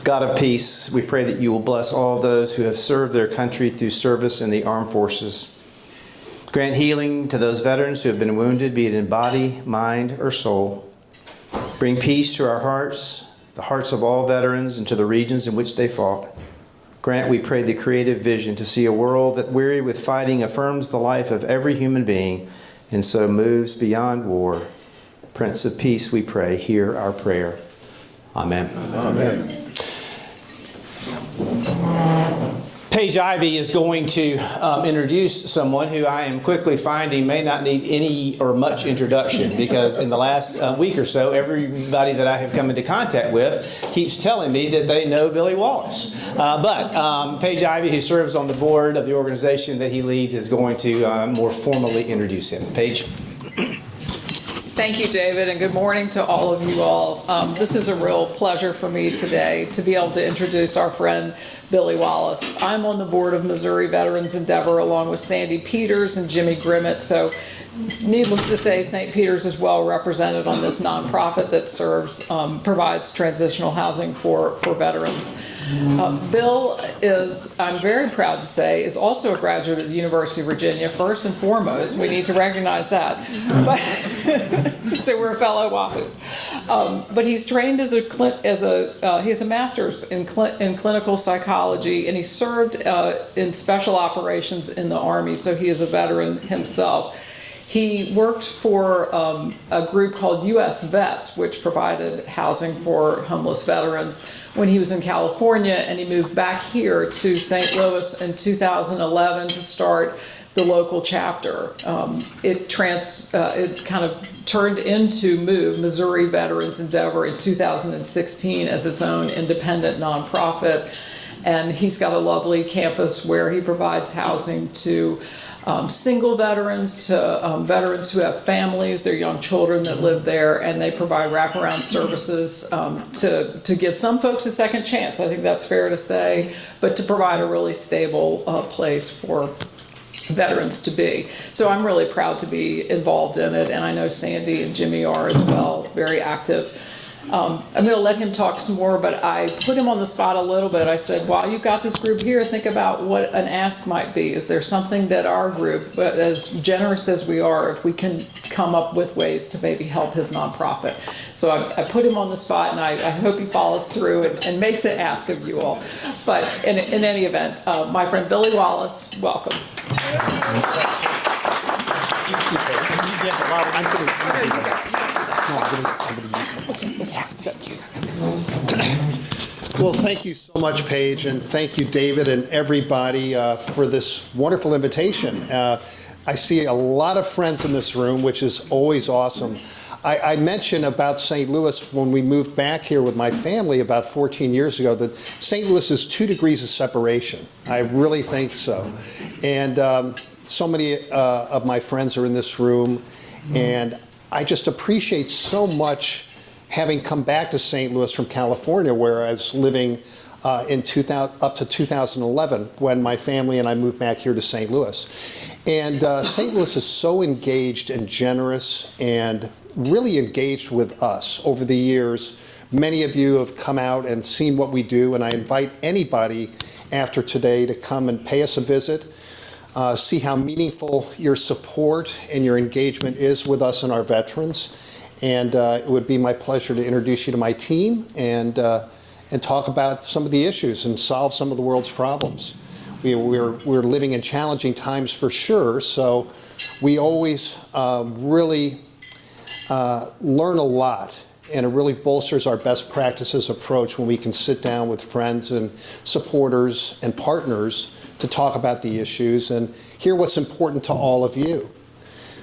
God of peace, we pray that you will bless all those who have served their country through service in the armed forces. Grant healing to those veterans who have been wounded, be it in body, mind, or soul. Bring peace to our hearts, the hearts of all veterans, and to the regions in which they fought. Grant, we pray, the creative vision to see a world that, weary with fighting, affirms the life of every human being and so moves beyond war. Prince of Peace, we pray, hear our prayer. Amen. Amen. Paige Ivy is going to introduce someone who I am quickly finding may not need any or much introduction, because in the last week or so, everybody that I have come into contact with keeps telling me that they know Billy Wallace. But Paige Ivy, who serves on the board of the organization that he leads, is going to more formally introduce him. Paige. Thank you, David, and good morning to all of you all. This is a real pleasure for me today to be able to introduce our friend Billy Wallace. I'm on the board of Missouri Veterans Endeavor along with Sandy Peters and Jimmy Grimmett, so needless to say, St. Peter's is well represented on this nonprofit that provides transitional housing for veterans. Bill is, I'm very proud to say, is also a graduate of the University of Virginia, first and foremost. We need to recognize that. But so we're fellow Wahoos. But he's trained he has a master's in clinical psychology, and he served in special operations in the Army, so he is a veteran himself. He worked for a group called U.S. Vets, which provided housing for homeless veterans when he was in California, and he moved back here to St. Louis in 2011 to start the local chapter. It kind of turned into Missouri Veterans Endeavor in 2016 as its own independent nonprofit, and he's got a lovely campus where he provides housing to single veterans, to veterans who have families, their young children that live there, and they provide wraparound services to give some folks a second chance. I think that's fair to say, but to provide a really stable place for veterans to be. So I'm really proud to be involved in it, and I know Sandy and Jimmy are as well, very active. I'm going to let him talk some more, but I put him on the spot a little bit. I said, while you've got this group here, think about what an ask might be. Is there something that our group, as generous as we are, if we can come up with ways to maybe help his nonprofit? So I put him on the spot, and I hope he follows through and makes an ask of you all. But in any event, my friend Billy Wallace, welcome. Well, thank you so much, Paige, and thank you, David, and everybody for this wonderful invitation. I see a lot of friends in this room, which is always awesome. I mentioned about St. Louis when we moved back here with my family about 14 years ago, that St. Louis is 2 degrees of separation. I really think so. And so many of my friends are in this room, and I just appreciate so much having come back to St. Louis from California, where I was living up to 2011 when my family and I moved back here to St. Louis. And St. Louis is so engaged and generous and really engaged with us over the years. Many of you have come out and seen what we do, and I invite anybody after today to come and pay us a visit. See how meaningful your support and your engagement is with us and our veterans. And it would be my pleasure to introduce you to my team and talk about some of the issues and solve some of the world's problems. We're living in challenging times for sure, so we always really learn a lot, and it really bolsters our best practices approach when we can sit down with friends and supporters and partners to talk about the issues and hear what's important to all of you.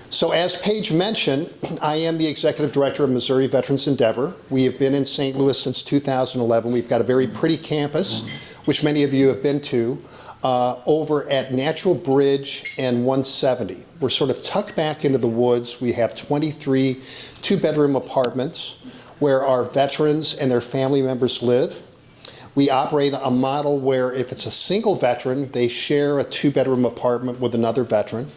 So as Paige mentioned, I am the Executive Director of Missouri Veterans Endeavor. We have been in St. Louis since 2011. We've got a very pretty campus, which many of you have been to, over at Natural Bridge and 170. We're sort of tucked back into the woods. We have 23 2-bedroom apartments where our veterans and their family members live. We operate a model where if it's a single veteran, they share a 2-bedroom apartment with another veteran.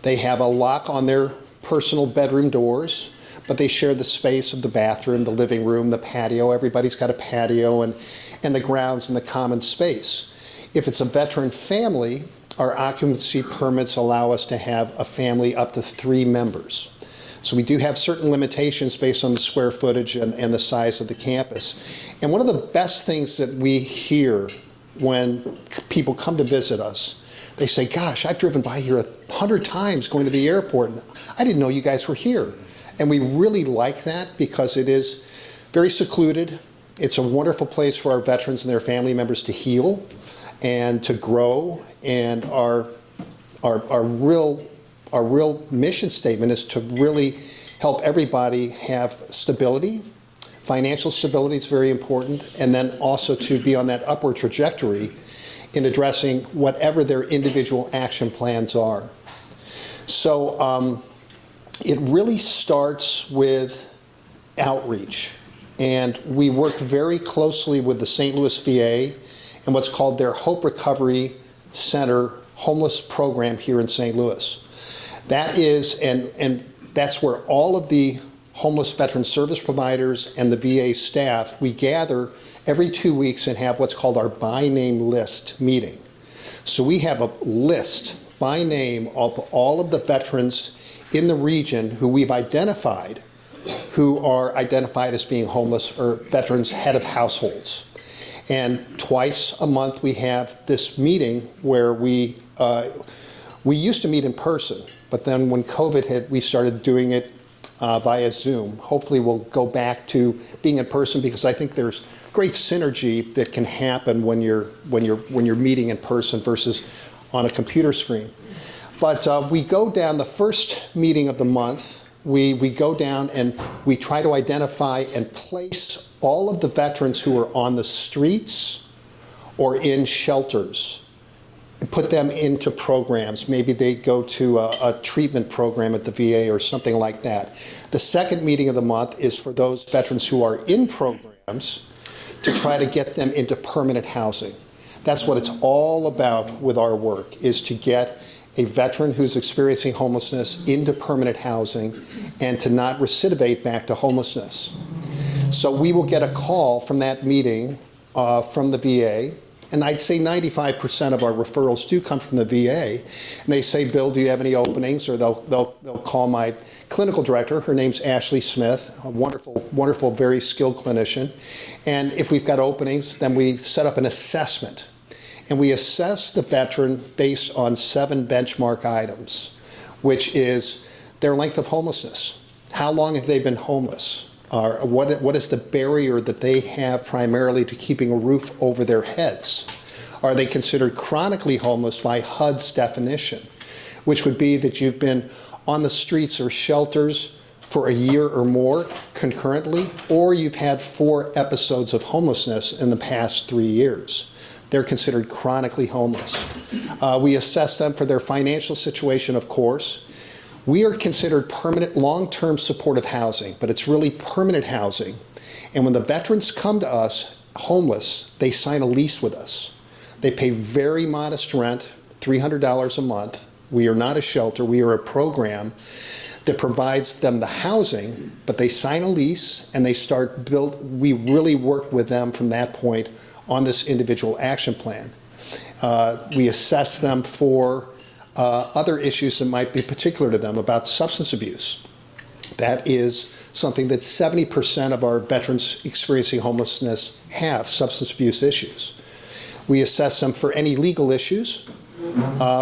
They have a lock on their personal bedroom doors. but they share the space of the bathroom, the living room, the patio. Everybody's got a patio and the grounds and the common space. If it's a veteran family, our occupancy permits allow us to have a family up to 3 members. So we do have certain limitations based on the square footage and the size of the campus. And one of the best things that we hear when people come to visit us, they say, gosh, I've driven by here 100 times going to the airport. I didn't know you guys were here. And we really like that because it is very secluded. It's a wonderful place for our veterans and their family members to heal and to grow. And our real mission statement is to really help everybody have stability. Financial stability is very important, and then also to be on that upward trajectory in addressing whatever their individual action plans are. So it really starts with outreach, and we work very closely with the St. Louis VA and what's called their Hope Recovery Center homeless program here in St. Louis. That is, and that's where all of the homeless veteran service providers and the VA staff, we gather every 2 weeks and have what's called our by name list meeting. So we have a list by name of all of the veterans in the region who we've identified, who are identified as being homeless or veterans head of households. And twice a month we have this meeting where we used to meet in person, but then when COVID hit, we started doing it via Zoom. Hopefully we'll go back to being in person because I think there's great synergy that can happen when you're meeting in person versus on a computer screen. But we go down the first meeting of the month. We go down and we try to identify and place all of the veterans who are on the streets or in shelters and put them into programs. Maybe they go to a treatment program at the VA or something like that. The second meeting of the month is for those veterans who are in programs to try to get them into permanent housing. That's what it's all about with our work, is to get a veteran who's experiencing homelessness into permanent housing and to not recidivate back to homelessness. So we will get a call from that meeting from the VA, and I'd say 95% of our referrals do come from the VA. And they say, Bill, do you have any openings? Or they'll call my clinical director. Her name's Ashley Smith, a wonderful, very skilled clinician. And if we've got openings, then we set up an assessment. And we assess the veteran based on 7 benchmark items, which is their length of homelessness. How long have they been homeless? What is the barrier that they have primarily to keeping a roof over their heads? Are they considered chronically homeless by HUD's definition, which would be that you've been on the streets or shelters for a year or more concurrently, or you've had 4 episodes of homelessness in the past 3 years. They're considered chronically homeless. We assess them for their financial situation, of course. We are considered permanent long-term supportive housing, but it's really permanent housing. And when the veterans come to us homeless, they sign a lease with us. They pay very modest rent, $300 a month. We are not a shelter. We are a program that provides them the housing, but they sign a lease and they start we really work with them from that point on this individual action plan. We assess them for other issues that might be particular to them about substance abuse. That is something that 70% of our veterans experiencing homelessness have, substance abuse issues. We assess them for any legal issues.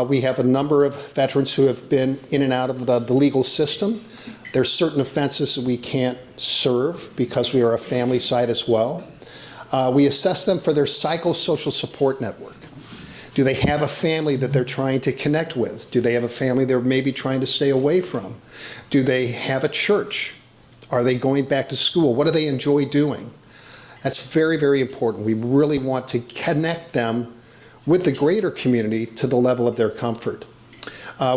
We have a number of veterans who have been in and out of the legal system. There's certain offenses that we can't serve because we are a family site as well. We assess them for their psychosocial support network. Do they have a family that they're trying to connect with? Do they have a family they're maybe trying to stay away from? Do they have a church? Are they going back to school? What do they enjoy doing? That's very, very important. We really want to connect them with the greater community to the level of their comfort.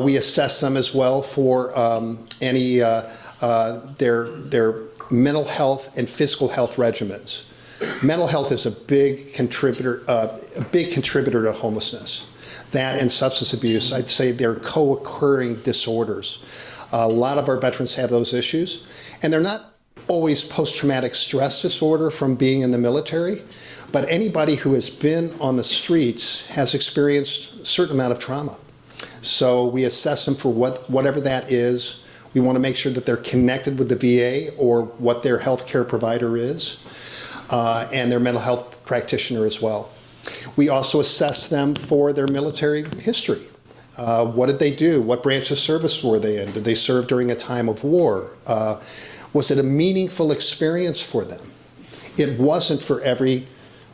We assess them as well for any their mental health and physical health regimens. Mental health is a big contributor to homelessness. That and substance abuse, I'd say they're co-occurring disorders. A lot of our veterans have those issues, and they're not always post-traumatic stress disorder from being in the military, but anybody who has been on the streets has experienced a certain amount of trauma. So we assess them for whatever that is. We want to make sure that they're connected with the VA or what their health care provider is, and their mental health practitioner as well. We also assess them for their military history. What did they do? What branch of service were they in? Did they serve during a time of war? Was it a meaningful experience for them? It wasn't for every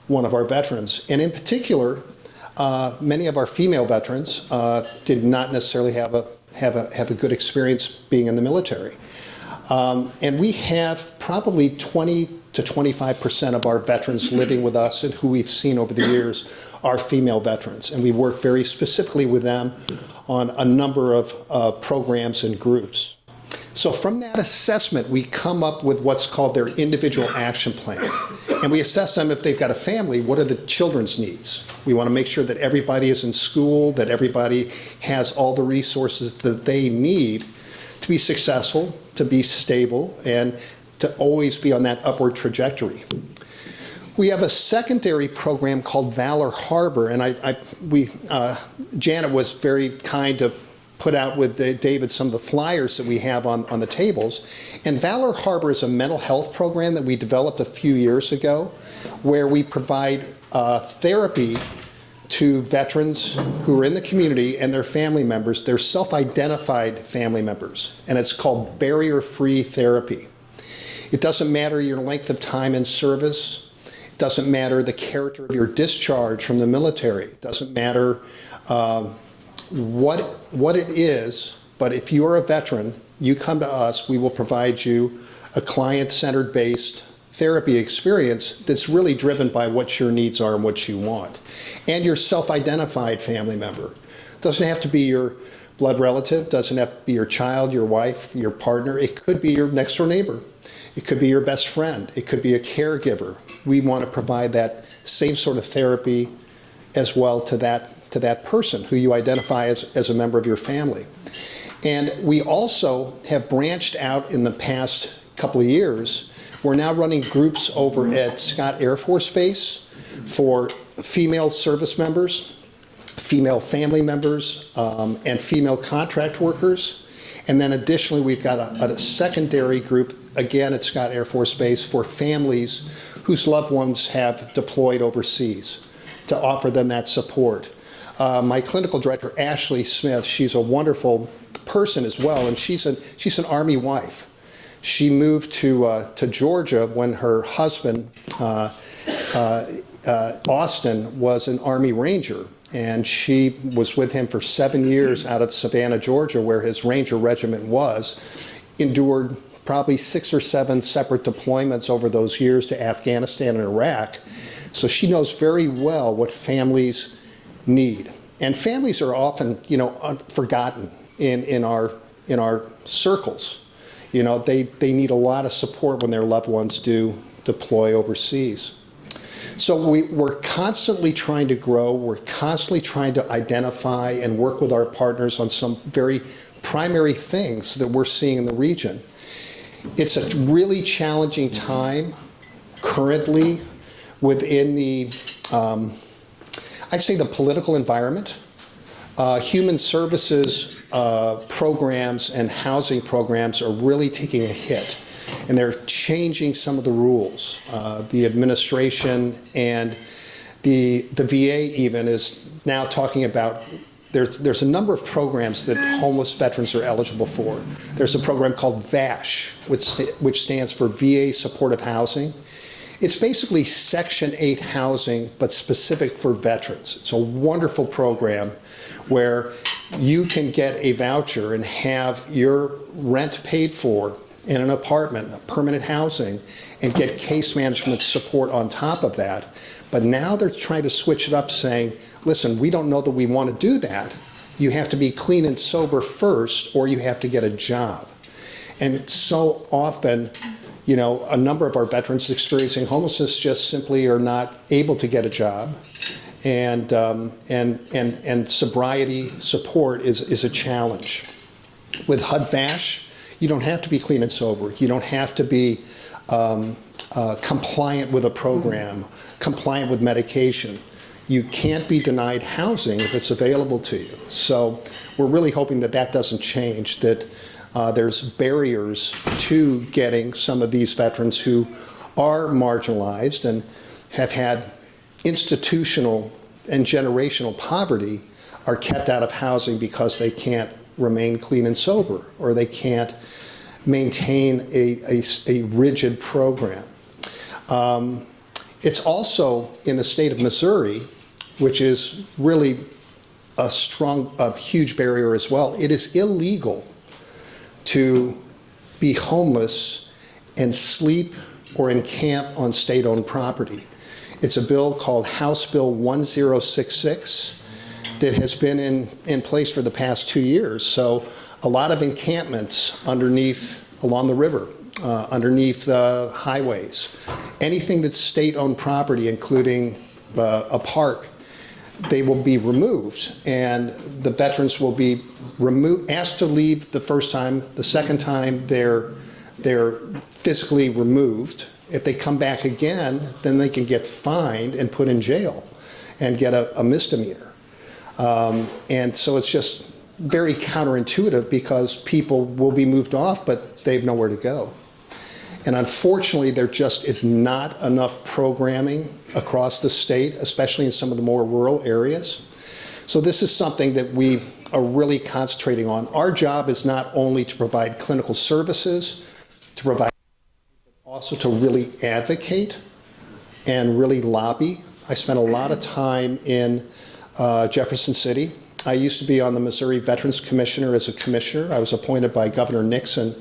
one of our veterans. And in particular, many of our female veterans did not necessarily have a good experience being in the military. And we have probably 20 to 25% of our veterans living with us and who we've seen over the years are female veterans. And we work very specifically with them on a number of programs and groups. So from that assessment, we come up with what's called their individual action plan. And we assess them if they've got a family, what are the children's needs? We want to make sure that everybody is in school, that everybody has all the resources that they need to be successful, to be stable, and to always be on that upward trajectory. We have a secondary program called Valor Harbor, and Janet was very kind to put out with David some of the flyers that we have on the tables. And Valor Harbor is a mental health program that we developed a few years ago, where we provide therapy to veterans who are in the community and their family members, their self-identified family members, and it's called barrier-free therapy. It doesn't matter your length of time in service. It doesn't matter the character of your discharge from the military. It doesn't matter what it is, but if you're a veteran, you come to us, we will provide you a client-centered based therapy experience that's really driven by what your needs are and what you want. And your self-identified family member. Doesn't have to be your blood relative, doesn't have to be your child, your wife, your partner. It could be your next door neighbor. It could be your best friend. It could be a caregiver. We want to provide that same sort of therapy as well to that person who you identify as a member of your family. And we also have branched out in the past couple of years. We're now running groups over at Scott Air Force Base for female service members, female family members, and female contract workers. And then additionally, we've got a secondary group, again at Scott Air Force Base, for families whose loved ones have deployed overseas, to offer them that support. My clinical director, Ashley Smith, she's a wonderful person as well, and she's an Army wife. She moved to Georgia when her husband, Austin, was an Army Ranger, and she was with him for 7 years out of Savannah, Georgia, where his Ranger regiment was, endured probably 6 or 7 separate deployments over those years to Afghanistan and Iraq. So she knows very well what families need. And families are often, forgotten in our circles. They need a lot of support when their loved ones do deploy overseas. So we're constantly trying to grow. We're constantly trying to identify and work with our partners on some very primary things that we're seeing in the region. It's a really challenging time currently within the, I'd say, the political environment. Human services programs and housing programs are really taking a hit, and they're changing some of the rules. The administration and the VA even is now talking about, there's a number of programs that homeless veterans are eligible for. There's a program called VASH, which stands for VA Supportive Housing. It's basically Section 8 housing, but specific for veterans. It's a wonderful program where you can get a voucher and have your rent paid for in an apartment, permanent housing, and get case management support on top of that. But now they're trying to switch it up, saying, listen, we don't know that we want to do that. You have to be clean and sober first, or you have to get a job. And so often, a number of our veterans experiencing homelessness just simply are not able to get a job, and sobriety support is a challenge. With HUD-VASH, you don't have to be clean and sober. You don't have to be compliant with a program, compliant with medication. You can't be denied housing if it's available to you. So we're really hoping that that doesn't change, that there's barriers to getting some of these veterans who are marginalized and have had institutional and generational poverty are kept out of housing because they can't remain clean and sober, or they can't maintain a rigid program. It's also in the state of Missouri, which is really a huge barrier as well. It is illegal to be homeless and sleep or encamp on state-owned property. It's a bill called House Bill 1066 that has been in place for the past 2 years. So a lot of encampments along the river, underneath the highways, anything that's state-owned property, including a park, they will be removed, and the veterans will be asked to leave the first time. The second time, they're physically removed. If they come back again, then they can get fined and put in jail and get a misdemeanor. And so it's just very counterintuitive, because people will be moved off, but they have nowhere to go. And unfortunately, there just is not enough programming across the state, especially in some of the more rural areas. So this is something that we are really concentrating on. Our job is not only to provide clinical services, to provide, also to really advocate and really lobby. I spent a lot of time in Jefferson City. I used to be on the Missouri Veterans Commissioner as a commissioner. I was appointed by Governor Nixon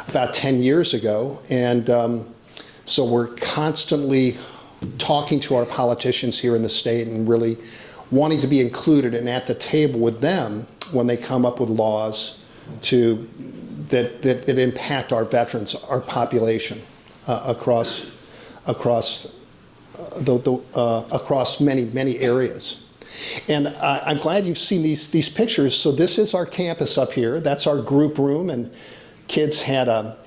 about 10 years ago. And so we're constantly talking to our politicians here in the state and really wanting to be included and at the table with them when they come up with laws that impact our veterans, our population across many areas. And I'm glad you've seen these pictures. So this is our campus up here. That's our group room, and kids had a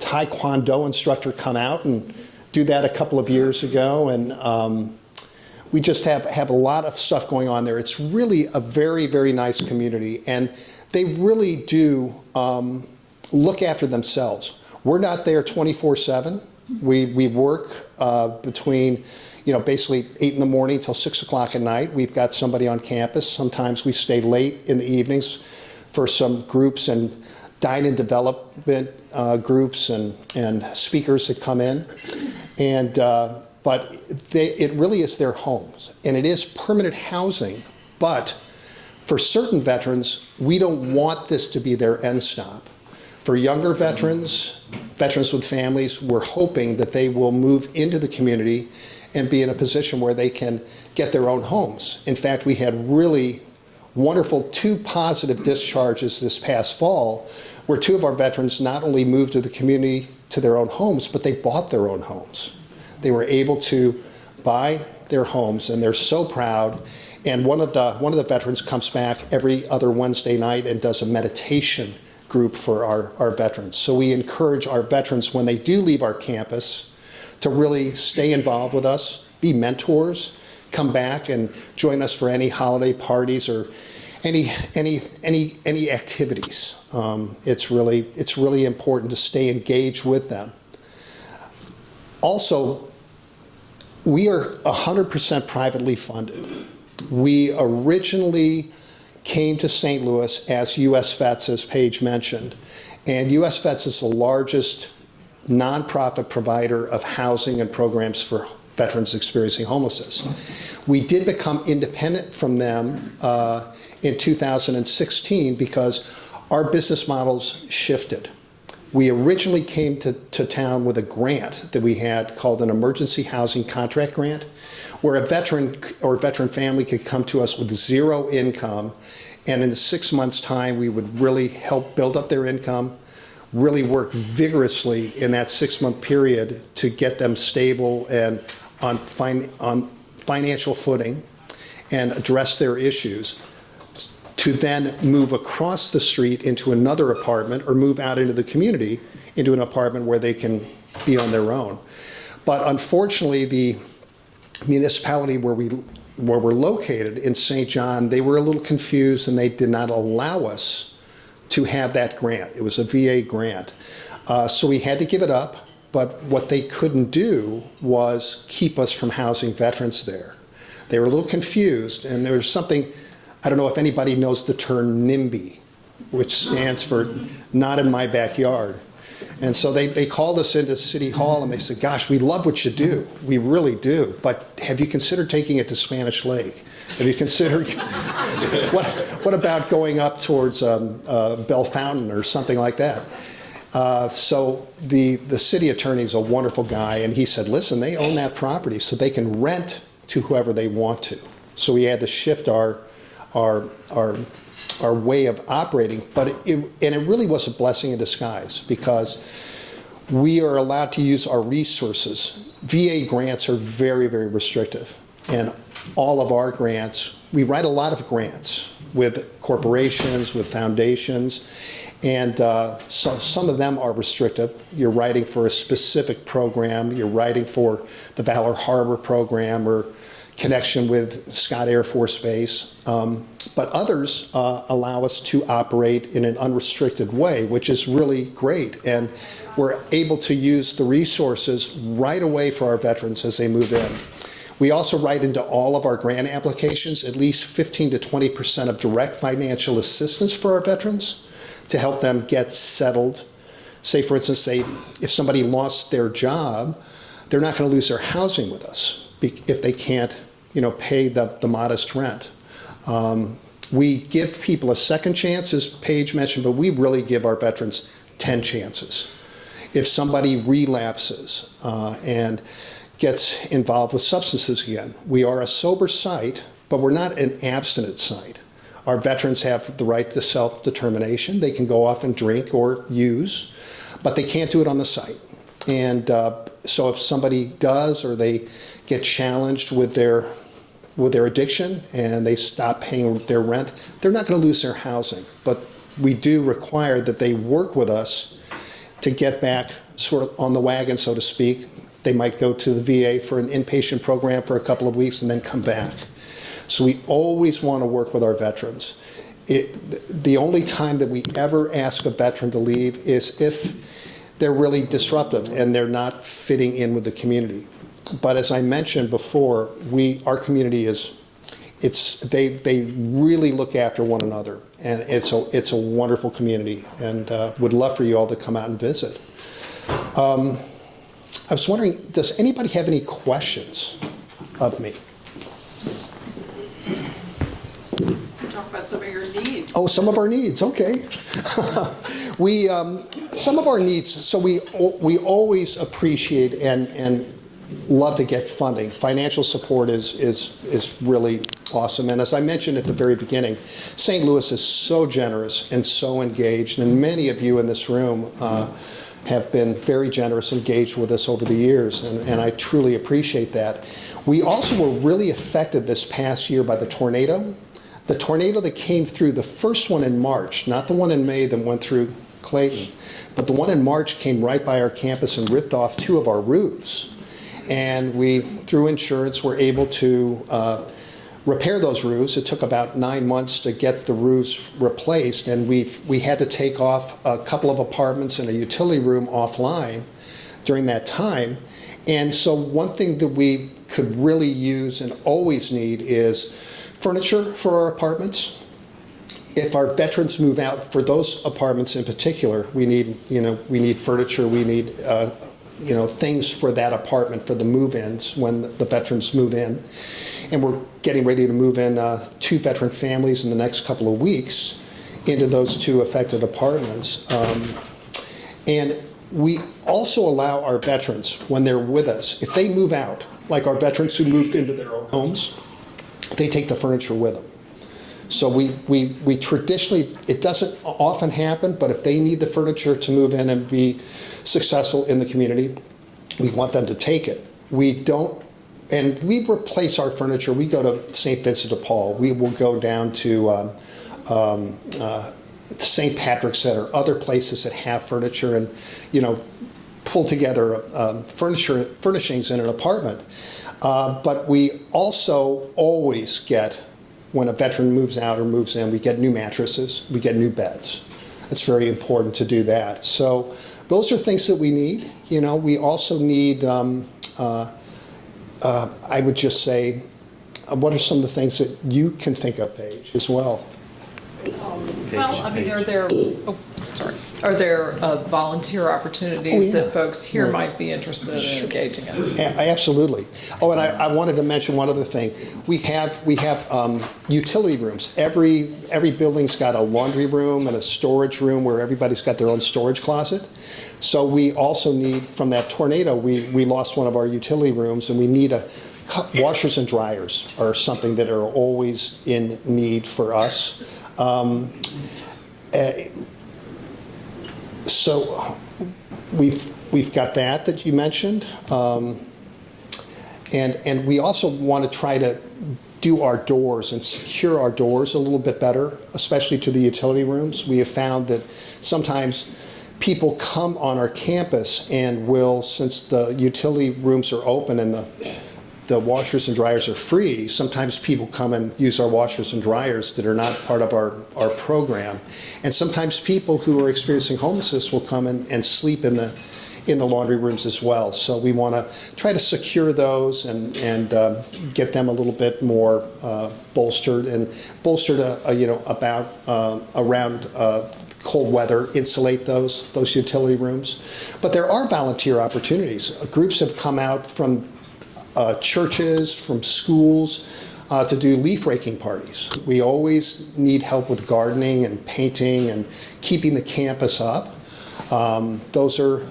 Taekwondo instructor come out and do that a couple of years ago, and we just have a lot of stuff going on there. It's really a very, very nice community, and they really do look after themselves. We're not there 24/7. We work between, basically 8 in the morning till 6 o'clock at night. We've got somebody on campus. Sometimes we stay late in the evenings for some groups and dine and development groups and speakers that come in. And but it really is their homes, and it is permanent housing. But for certain veterans, we don't want this to be their end stop. For younger veterans with families, we're hoping that they will move into the community and be in a position where they can get their own homes. In fact, we had really wonderful 2 positive discharges this past fall, where 2 of our veterans not only moved to the community to their own homes, but they bought their own homes. They were able to buy their homes, and they're so proud. And one of the veterans comes back every other Wednesday night and does a meditation group for our veterans. So we encourage our veterans, when they do leave our campus, to really stay involved with us, be mentors, come back and join us for any holiday parties or any activities. It's really important to stay engaged with them. Also, we are 100% privately funded. We originally came to St. Louis as US Vets, as Paige mentioned, and US Vets is the largest nonprofit provider of housing and programs for veterans experiencing homelessness. We did become independent from them in 2016 because our business models shifted. We originally came to town with a grant that we had called an Emergency Housing Contract Grant, where a veteran or veteran family could come to us with 0 income, and in the 6 months' time, we would really help build up their income, really work vigorously in that 6-month period to get them stable and on financial footing and address their issues. to then move across the street into another apartment or move out into the community into an apartment where they can be on their own. But unfortunately, the municipality where we're located in St. John, they were a little confused and they did not allow us to have that grant. It was a VA grant. So we had to give it up, but what they couldn't do was keep us from housing veterans there. They were a little confused, and there was something, I don't know if anybody knows the term NIMBY, which stands for not in my backyard. And so they called us into City Hall and they said, gosh, we love what you do. We really do. But have you considered taking it to Spanish Lake? Have you considered, what about going up towards Bell Fountain or something like that? So the city attorney is a wonderful guy, and he said, listen, they own that property, so they can rent to whoever they want to. So we had to shift our way of operating, but it really was a blessing in disguise, because we are allowed to use our resources. VA grants are very, very restrictive, and all of our grants, we write a lot of grants with corporations, with foundations, and so some of them are restrictive. You're writing for a specific program, you're writing for the Valor Harbor program or connection with Scott Air Force Base, but others allow us to operate in an unrestricted way, which is really great, and we're able to use the resources right away for our veterans as they move in. We also write into all of our grant applications at least 15 to 20% of direct financial assistance for our veterans to help them get settled. Say, for instance, if somebody lost their job, they're not going to lose their housing with us if they can't, pay the modest rent. We give people a second chance, as Paige mentioned, but we really give our veterans 10 chances. If somebody relapses and gets involved with substances again, we are a sober site, but we're not an abstinent site. Our veterans have the right to self-determination. They can go off and drink or use, but they can't do it on the site. And so if somebody does, or they get challenged with their addiction and they stop paying their rent, they're not going to lose their housing. But we do require that they work with us to get back sort of on the wagon, so to speak. They might go to the VA for an inpatient program for a couple of weeks and then come back. So we always want to work with our veterans. The only time that we ever ask a veteran to leave is if they're really disruptive and they're not fitting in with the community. But as I mentioned before, our community they really look after one another, and it's a wonderful community, and would love for you all to come out and visit. I was wondering, does anybody have any questions of me? Talk about some of your needs. Oh, some of our needs, okay. Some of our needs, so we always appreciate and love to get funding. Financial support is really awesome. And as I mentioned at the very beginning, St. Louis is so generous and so engaged, and many of you in this room have been very generous, engaged with us over the years, and I truly appreciate that. We also were really affected this past year by the tornado. The tornado that came through, the first one in March, not the one in May that went through Clayton, but the one in March came right by our campus and ripped off 2 of our roofs. And we, through insurance, were able to repair those roofs. It took about 9 months to get the roofs replaced, and we had to take off a couple of apartments and a utility room offline during that time. And so one thing that we could really use and always need is furniture for our apartments. If our veterans move out, for those apartments in particular, we need furniture, we need things for that apartment for the move-ins when the veterans move in. And we're getting ready to move in 2 veteran families in the next couple of weeks into those 2 affected apartments. And we also allow our veterans, when they're with us, if they move out, like our veterans who moved into their own homes, they take the furniture with them. So we traditionally, it doesn't often happen, but if they need the furniture to move in and be successful in the community, we want them to take it. We don't, and we replace our furniture. We go to St. Vincent de Paul. We will go down to St. Patrick's Center, other places that have furniture and, pull together furnishings in an apartment. But we also always get, when a veteran moves out or moves in, we get new mattresses, we get new beds. It's very important to do that. So those are things that we need. We also need, I would just say, what are some of the things that you can think of, Paige, as well? Well, I mean, are there volunteer opportunities that folks here might be interested in engaging in? Yeah, absolutely. Oh, and I wanted to mention one other thing. We have utility rooms. Every building's got a laundry room and a storage room where everybody's got their own storage closet. So we also need, from that tornado, we lost one of our utility rooms, and we need washers and dryers are something that are always in need for us. So we've got that you mentioned, and we also want to try to do our doors and secure our doors a little bit better, especially to the utility rooms. We have found that sometimes people come on our campus and will, since the utility rooms are open and the washers and dryers are free, sometimes people come and use our washers and dryers that are not part of our program. And sometimes people who are experiencing homelessness will come and sleep in the laundry rooms as well. So we want to try to secure those and get them a little bit more bolstered around cold weather, insulate those utility rooms. But there are volunteer opportunities. Groups have come out from churches, from schools, to do leaf raking parties. We always need help with gardening and painting and keeping the campus up. Those are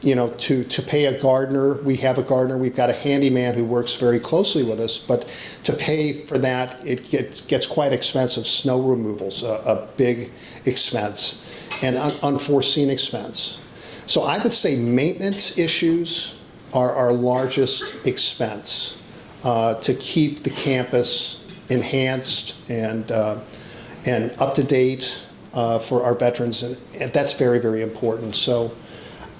to pay a gardener. We have a gardener. We've got a handyman who works very closely with us. But to pay for that, it gets quite expensive. Snow removal's a big expense and unforeseen expense. So I would say maintenance issues are our largest expense to keep the campus enhanced and up to date for our veterans, and that's very, very important. So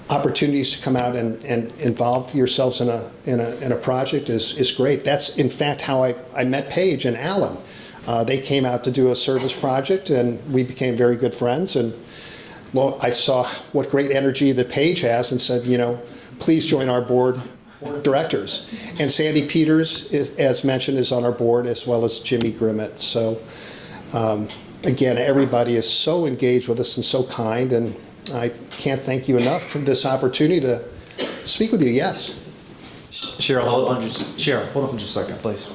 opportunities to come out and involve yourselves in a project is great. That's in fact how I met Paige and Alan. They came out to do a service project, and we became very good friends. And well, I saw what great energy that Paige has, and said, please join our board of directors. And Sandy Peters, as mentioned, is on our board, as well as Jimmy Grimmett. So again, everybody is so engaged with us and so kind, and I can't thank you enough for this opportunity to speak with you. Yes. Cheryl, hold on just a second, please.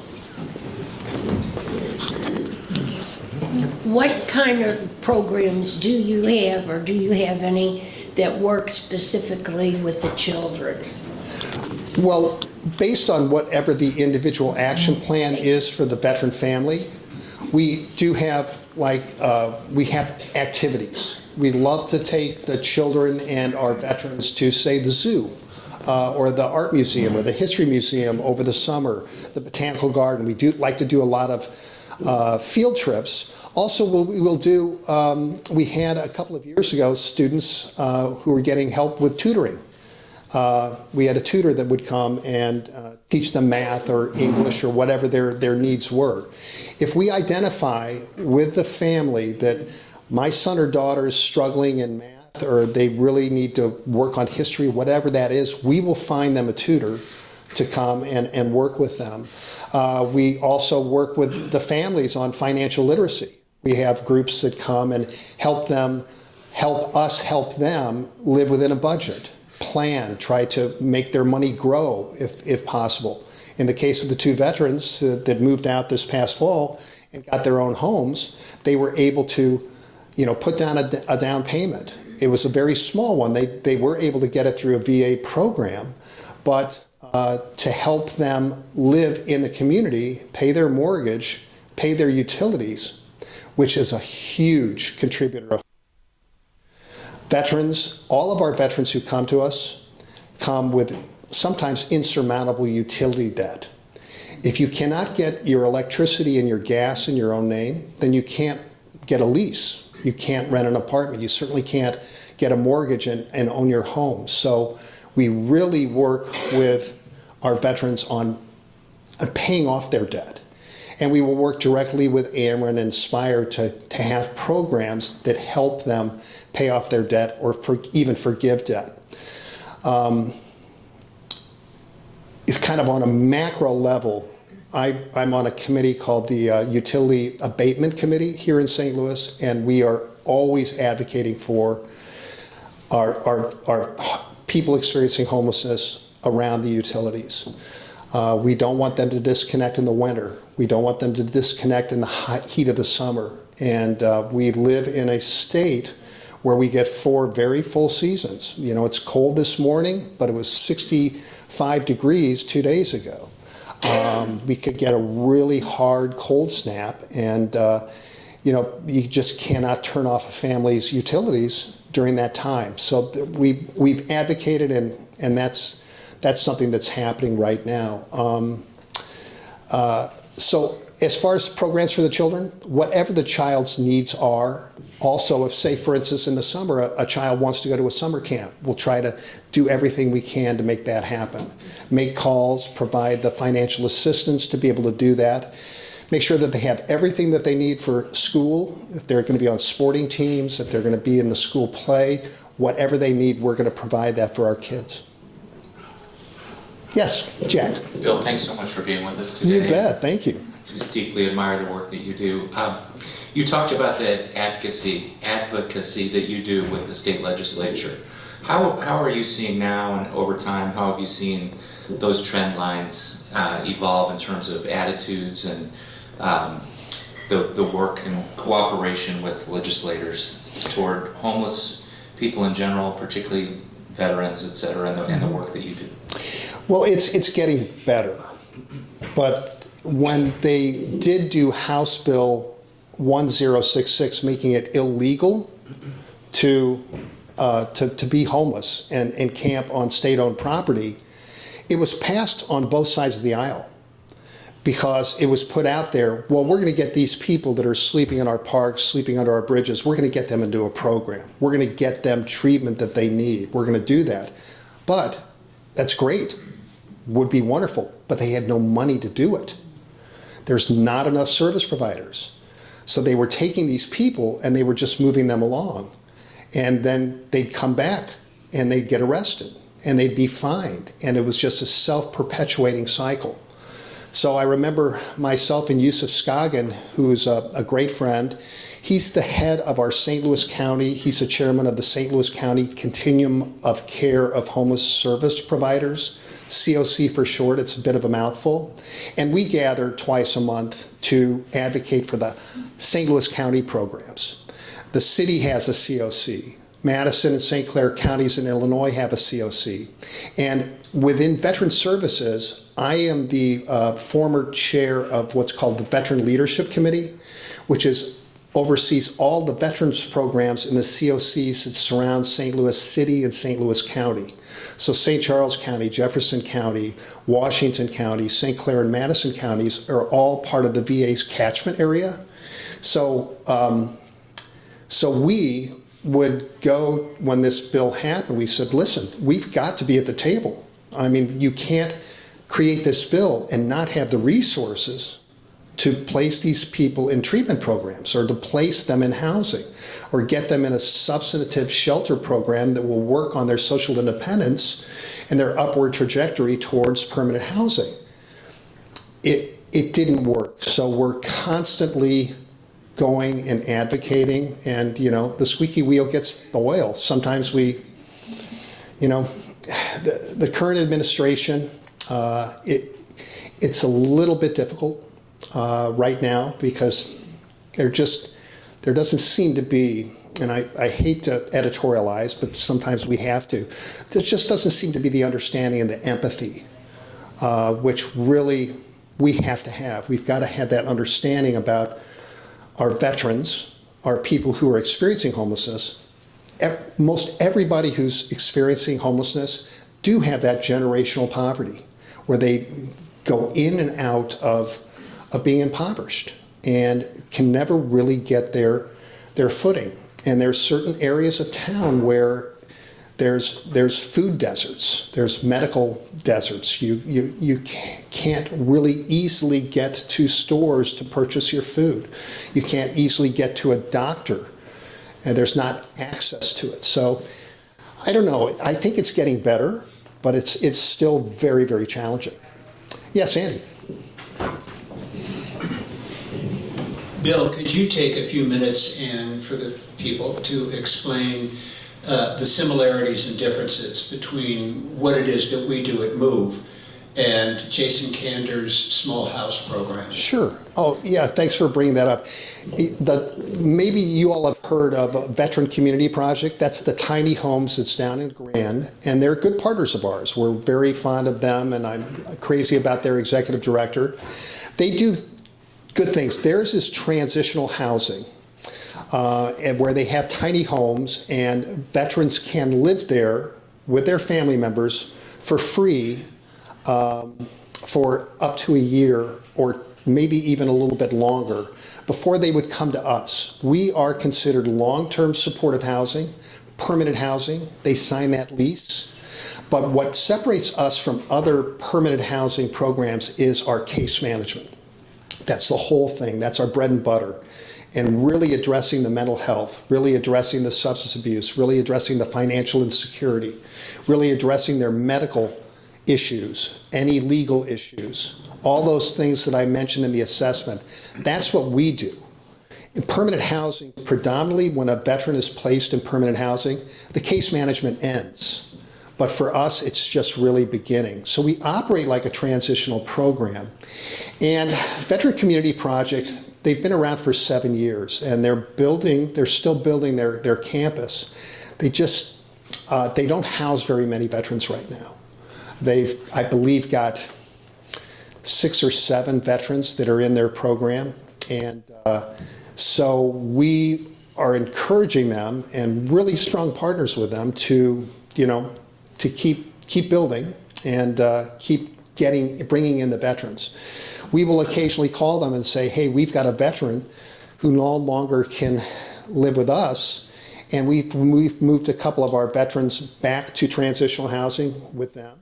What kind of programs do you have, or do you have any that work specifically with the children? Well, based on whatever the individual action plan is for the veteran family, we do have we have activities. We love to take the children and our veterans to, say, the zoo, or the art museum, or the history museum over the summer, the botanical garden. We do like to do a lot of field trips. Also, we had a couple of years ago students who were getting help with tutoring. We had a tutor that would come and teach them math or English or whatever their needs were. If we identify with the family that my son or daughter is struggling in math, or they really need to work on history, whatever that is, we will find them a tutor to come and work with them. We also work with the families on financial literacy. We have groups that come and help us help them live within a budget, plan, try to make their money grow if possible. In the case of the two veterans that moved out this past fall and got their own homes, they were able to put down a down payment. It was a very small one. They were able to get it through a VA program, but to help them live in the community, pay their mortgage, pay their utilities, which is a huge contributor. Veterans, all of our veterans who come to us come with sometimes insurmountable utility debt. If you cannot get your electricity and your gas in your own name, then you can't get a lease. You can't rent an apartment. You certainly can't get a mortgage and own your home. So we really work with our veterans on paying off their debt. And we will work directly with Ameren and Inspire to have programs that help them pay off their debt or even forgive debt. It's kind of on a macro level. I'm on a committee called the Utility Abatement Committee here in St. Louis, and we are always advocating for our people experiencing homelessness around the utilities. We don't want them to disconnect in the winter. We don't want them to disconnect in the heat of the summer. And we live in a state where we get 4 very full seasons. You know, it's cold this morning, but it was 65 degrees 2 days ago. We could get a really hard cold snap, and you know, you just cannot turn off a family's utilities during that time. So we've advocated, and that's something that's happening right now. So as far as programs for the children, whatever the child's needs are, also if, say, for instance, in the summer, a child wants to go to a summer camp, we'll try to do everything we can to make that happen. Make calls, provide the financial assistance to be able to do that. Make sure that they have everything that they need for school. If they're going to be on sporting teams, if they're going to be in the school play, whatever they need, we're going to provide that for our kids. Yes, Jack. Bill, thanks so much for being with us today. You bet. Thank you. Just deeply admire the work that you do. You talked about the advocacy that you do with the state legislature. How are you seeing now and over time, how have you seen those trend lines evolve in terms of attitudes and the work and cooperation with legislators toward homeless people in general, particularly veterans, et cetera, and the work that you do? Well, it's getting better. But when they did do House Bill 1066, making it illegal to be homeless and camp on state-owned property, it was passed on both sides of the aisle because it was put out there, well, we're going to get these people that are sleeping in our parks, sleeping under our bridges, we're going to get them into a program. We're going to get them treatment that they need. We're going to do that. But that's great. Would be wonderful. But they had no money to do it. There's not enough service providers. So they were taking these people and they were just moving them along. And then they'd come back and they'd get arrested and they'd be fined. And it was just a self-perpetuating cycle. So I remember myself and Yusuf Scoggin, who's a great friend. He's the head of our St. Louis County. He's the chairman of the St. Louis County Continuum of Care of Homeless Service Providers, COC for short. It's a bit of a mouthful. And we gather twice a month to advocate for the St. Louis County programs. The city has a COC. Madison and St. Clair counties in Illinois have a COC. And within Veteran Services, I am the former chair of what's called the Veteran Leadership Committee, which oversees all the veterans programs in the COCs that surround St. Louis City and St. Louis County. So St. Charles County, Jefferson County, Washington County, St. Clair and Madison counties are all part of the VA's catchment area. So we would go, when this bill happened, we said, listen, we've got to be at the table. I mean, you can't create this bill and not have the resources to place these people in treatment programs or to place them in housing or get them in a substantive shelter program that will work on their social independence and their upward trajectory towards permanent housing. It didn't work. So we're constantly going and advocating, and the squeaky wheel gets the oil. Sometimes we, the current administration, it's a little bit difficult right now because there doesn't seem to be, and I hate to editorialize, but sometimes we have to, there just doesn't seem to be the understanding and the empathy, which really we have to have. We've got to have that understanding about our veterans, our people who are experiencing homelessness. Most everybody who's experiencing homelessness do have that generational poverty where they go in and out of being impoverished and can never really get their their footing. And there's certain areas of town where there's food deserts, there's medical deserts. You can't really easily get to stores to purchase your food. You can't easily get to a doctor, and there's not access to it. So I don't know. I think it's getting better, but it's still very, very challenging. Yes, Andy. Bill, could you take a few minutes and for the people to explain the similarities and differences between what it is that we do at MOVE and Jason Kander's small house program? Sure. Oh, yeah, thanks for bringing that up. Maybe you all have heard of a Veteran Community Project. That's the tiny homes that's down in Grand, and they're good partners of ours. We're very fond of them, and I'm crazy about their executive director. They do good things. Theirs is transitional housing, and where they have tiny homes, and veterans can live there with their family members for free for up to a year or maybe even a little bit longer before they would come to us. We are considered long-term supportive housing, permanent housing. They sign that lease. But what separates us from other permanent housing programs is our case management. That's the whole thing. That's our bread and butter. And really addressing the mental health, really addressing the substance abuse, really addressing the financial insecurity, really addressing their medical issues, any legal issues, all those things that I mentioned in the assessment. That's what we do. In permanent housing, predominantly when a veteran is placed in permanent housing, the case management ends. But for us, it's just really beginning. So we operate like a transitional program. And Veteran Community Project, they've been around for 7 years, and they're still building their campus. They don't house very many veterans right now. They've, I believe, got 6 or 7 veterans that are in their program. And so we are encouraging them and really strong partners with them to keep building and keep bringing in the veterans. We will occasionally call them and say, hey, we've got a veteran who no longer can live with us, and we've moved a couple of our veterans back to transitional housing with them,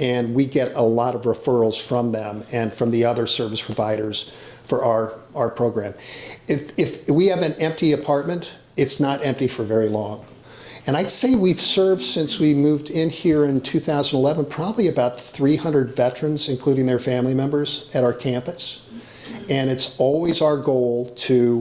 and we get a lot of referrals from them and from the other service providers for our program. If we have an empty apartment, it's not empty for very long. And I'd say we've served, since we moved in here in 2011, probably about 300 veterans, including their family members, at our campus. And it's always our goal to,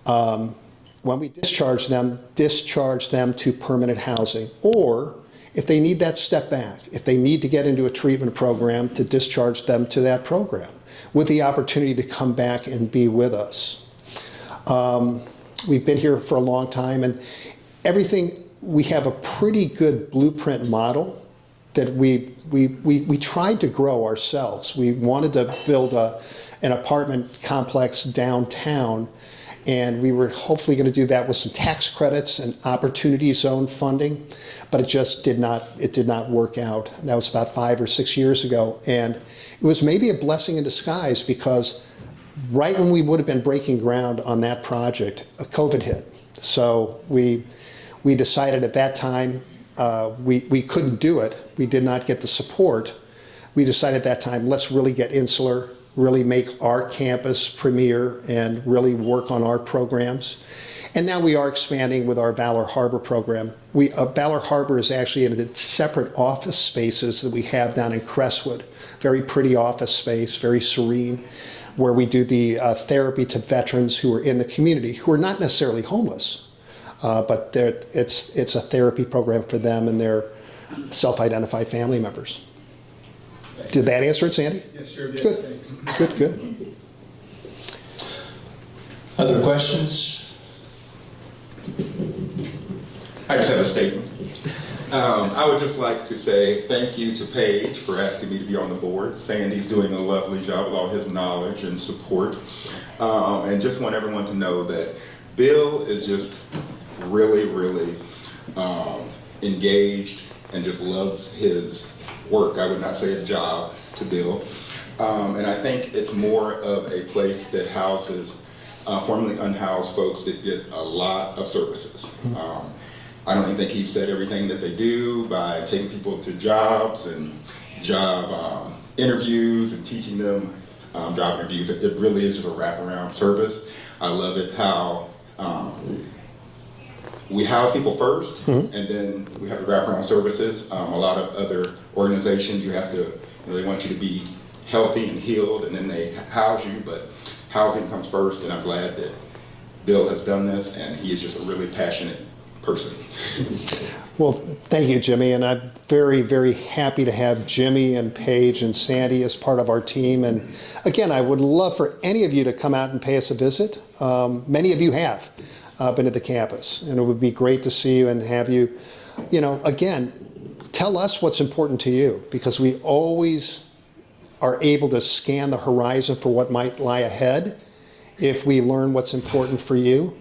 when we discharge them to permanent housing. Or if they need that step back, if they need to get into a treatment program, to discharge them to that program with the opportunity to come back and be with us. We've been here for a long time, and we have a pretty good blueprint model that we tried to grow ourselves. We wanted to build an apartment complex downtown, and we were hopefully going to do that with some tax credits and opportunity zone funding, but it just did not work out. That was about 5 or 6 years ago, and it was maybe a blessing in disguise, because right when we would have been breaking ground on that project, COVID hit. So we decided at that time we couldn't do it. We did not get the support. We decided at that time, let's really get insular, really make our campus premier, and really work on our programs. And now we are expanding with our Valor Harbor program. Valor Harbor is actually in the separate office spaces that we have down in Crestwood. Very pretty office space, very serene, where we do the therapy to veterans who are in the community, who are not necessarily homeless, but it's a therapy program for them and their self-identified family members. Did that answer it, Sandy? Yes, sure did. Good. Good. Other questions? I just have a statement. I would just like to say thank you to Paige for asking me to be on the board. Sandy's doing a lovely job with all his knowledge and support. And just want everyone to know that Bill is just really, really engaged and just loves his work. I would not say a job to Bill. And I think it's more of a place that houses formerly unhoused folks that get a lot of services. I don't even think he said everything that they do by taking people to jobs and job interviews and teaching them job interviews. It really is just a wraparound service. I love it how we house people first, and then we have the wraparound services. A lot of other organizations, you have to, they want you to be healthy and healed, and then they house you, but housing comes first, and I'm glad that Bill has done this, and he is just a really passionate person. Well, thank you, Jimmy, and I'm very, very happy to have Jimmy and Paige and Sandy as part of our team. And again, I would love for any of you to come out and pay us a visit. Many of you have been at the campus, and it would be great to see you and have you, again, tell us what's important to you, because we always are able to scan the horizon for what might lie ahead if we learn what's important for you,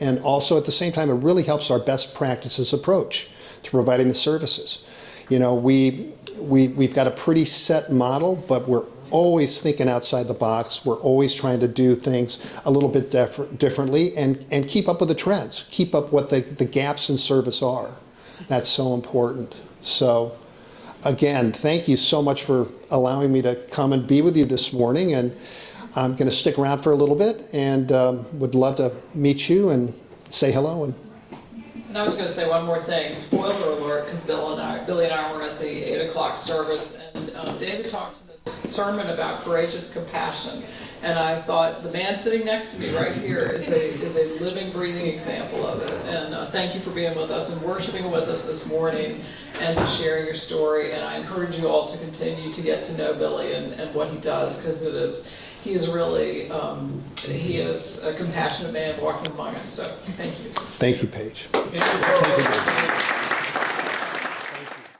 and also at the same time, it really helps our best practices approach to providing the services. We've got a pretty set model, but we're always thinking outside the box. We're always trying to do things a little bit differently and keep up with the trends, keep up what the gaps in service are. That's so important. So again, thank you so much for allowing me to come and be with you this morning. And I'm going to stick around for a little bit and would love to meet you and say hello. And I was going to say one more thing, spoiler alert, because Billy and I were at the 8 o'clock service, and David talked in this sermon about courageous compassion. And I thought the man sitting next to me right here is a living, breathing example of it. And thank you for being with us and worshiping with us this morning and to sharing your story. And I encourage you all to continue to get to know Billy and what he does, because he is really, he is a compassionate man walking among us. So thank you. Thank you, Paige. Thank you.